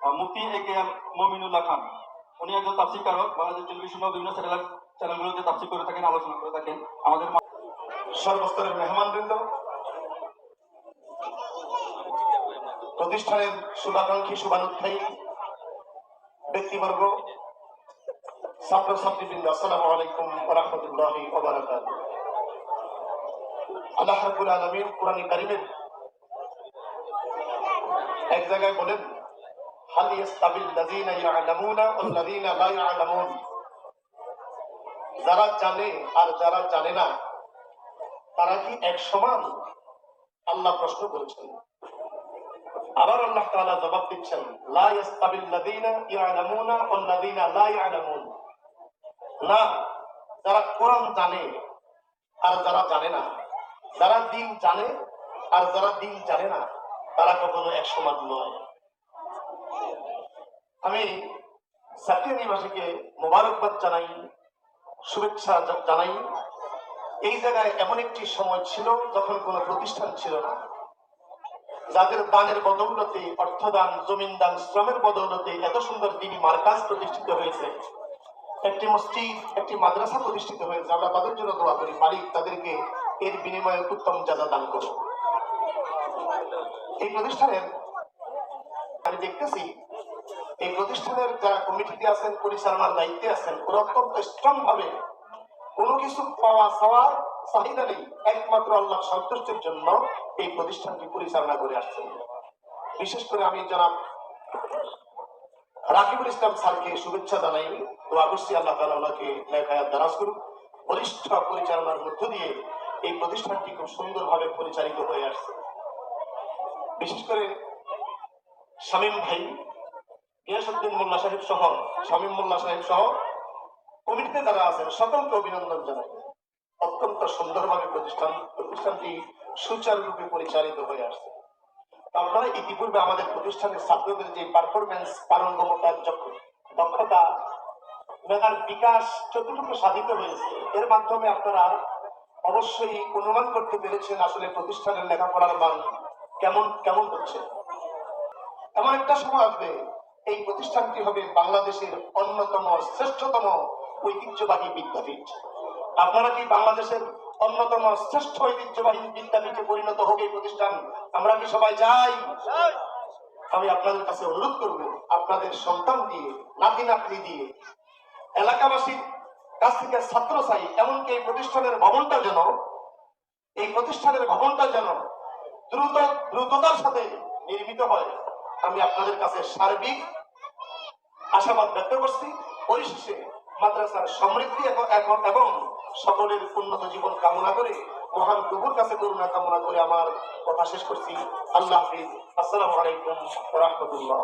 মুফতি A K M Mominullah খান। উনি একজন তাফসীরকারক, Bangladesh television ও বিভিন্ন স্যাটেলাইট চ্যানেলগুলোতে তাফসীর করে থাকেন, আলোচনা করে থাকেন। আমাদের সর্বস্তরের মেহমানবৃন্দ, প্রতিষ্ঠানের শুভাকাঙ্ক্ষী, শুভানুধ্যায়ী ব্যক্তিবর্গ, ছাত্রছাত্রীবৃন্দ, আসসালামু আলাইকুম ওয়া রাহমাতুল্লাহি ওয়া বারাকাতুহু। আল্লাহ রাব্বুল আলামিন কুরআনে কারীমের এক জায়গায় বলেন, হাল ইয়াস্তাবিল লাযীনা ইয়া'লামুনা ওয়াল লাযীনা লা ইয়া'লামুন, যারা জানে আর যারা জানে না তারা কি এক সমান? আল্লাহ প্রশ্ন করেছেন। আবার আল্লাহ তাআলা জবাব দিচ্ছেন, লা ইয়াস্তাবিল লাযীনা ইয়া'লামুনা ওয়াল লাযীনা লা ইয়া'লামুন, না, যারা কোরআন জানে আর যারা জানে না, যারা দ্বীন জানে আর যারা দ্বীন জানে না, তারা কখনো এক সমান নয়। আমি জাতীয় নিবাসীকে মোবারকবাদ জানাই, শুভেচ্ছা জানাই। এই জায়গায় এমন একটি সময় ছিল যখন কোনো প্রতিষ্ঠান ছিল না, যাদের দানের বদৌলতে, অর্থদান, জমিন দান, শ্রমের বদৌলতে এত সুন্দর দ্বীনি মারকাজ প্রতিষ্ঠিত হয়েছে, একটি মসজিদ, একটি মাদ্রাসা প্রতিষ্ঠিত হয়েছে। আমরা তাদের জন্য দোয়া করি, মালিক তাদেরকে এর বিনিময়ে উত্তম জাযা দান করুন। এই প্রতিষ্ঠানের আমি দেখতেছি, এই প্রতিষ্ঠানের যারা কমিটিতে আছেন, পরিচালনার দায়িত্বে আছেন, ওরা অত্যন্ত স্ট্রং ভাবে কোনো কিছু পাওয়া চাওয়ার চাহিদা নেই, একমাত্র আল্লাহ সন্তুষ্টির জন্য এই প্রতিষ্ঠানটি পরিচালনা করে আসছেন। বিশেষ করে আমি জনাব রাকিবুল ইসলাম স্যারকে শুভেচ্ছা জানাই, দোয়া করছি আল্লাহ তাআলা ওনাকে নেক হায়াত দারাজ করুন। বলিষ্ঠ পরিচালনার মধ্য দিয়ে এই প্রতিষ্ঠানটি খুব সুন্দরভাবে পরিচালিত হয়ে আসছে। বিশেষ করে শামীম ভাই, গিয়াসউদ্দিন মোল্লা সাহেব সহ, শামীম মোল্লা সাহেব সহ কমিটিতে যারা আছেন সকলকে অভিনন্দন জানাই। অত্যন্ত সুন্দরভাবে প্রতিষ্ঠানটি সুচারুরূপে পরিচালিত হয়ে আসছে। আপনারা ইতিপূর্বে আমাদের প্রতিষ্ঠানের ছাত্রদের যে পারফরমেন্স, পারঙ্গমতা, দক্ষতা, মেধার বিকাশ যতটুকু সাধিত হয়েছে, এর মাধ্যমে আপনারা অবশ্যই অনুমান করতে পেরেছেন আসলে প্রতিষ্ঠানের লেখাপড়ার মান কেমন কেমন হচ্ছে। এমন একটা সময় আসবে এই প্রতিষ্ঠানটি হবে বাংলাদেশের অন্যতম শ্রেষ্ঠতম ঐতিহ্যবাহী বিদ্যাপীঠ। আপনারা কি বাংলাদেশের অন্যতম শ্রেষ্ঠ ঐতিহ্যবাহী বিদ্যাপীঠে পরিণত হোক এই প্রতিষ্ঠান? আমরা কি সবাই চাই? আমি আপনাদের কাছে অনুরোধ করব, আপনাদের সন্তান দিয়ে, নাতি নাতনি দিয়ে, এলাকাবাসীর কাছ থেকে ছাত্র চাই, এমনকি এই প্রতিষ্ঠানের ভবনটা যেন দ্রুততার সাথে নির্মিত হয়। আমি আপনাদের কাছে সার্বিক আশাবাদ ব্যক্ত করছি। পরিশেষে মাদ্রাসার সমৃদ্ধি এবং সকলের উন্নত জীবন কামনা করে, মহান প্রভুর কাছে করুণা কামনা করে আমার কথা শেষ করছি। আল্লাহ হাফিজ। আসসালামু আলাইকুম ওয়া রাহমাতুল্লাহ।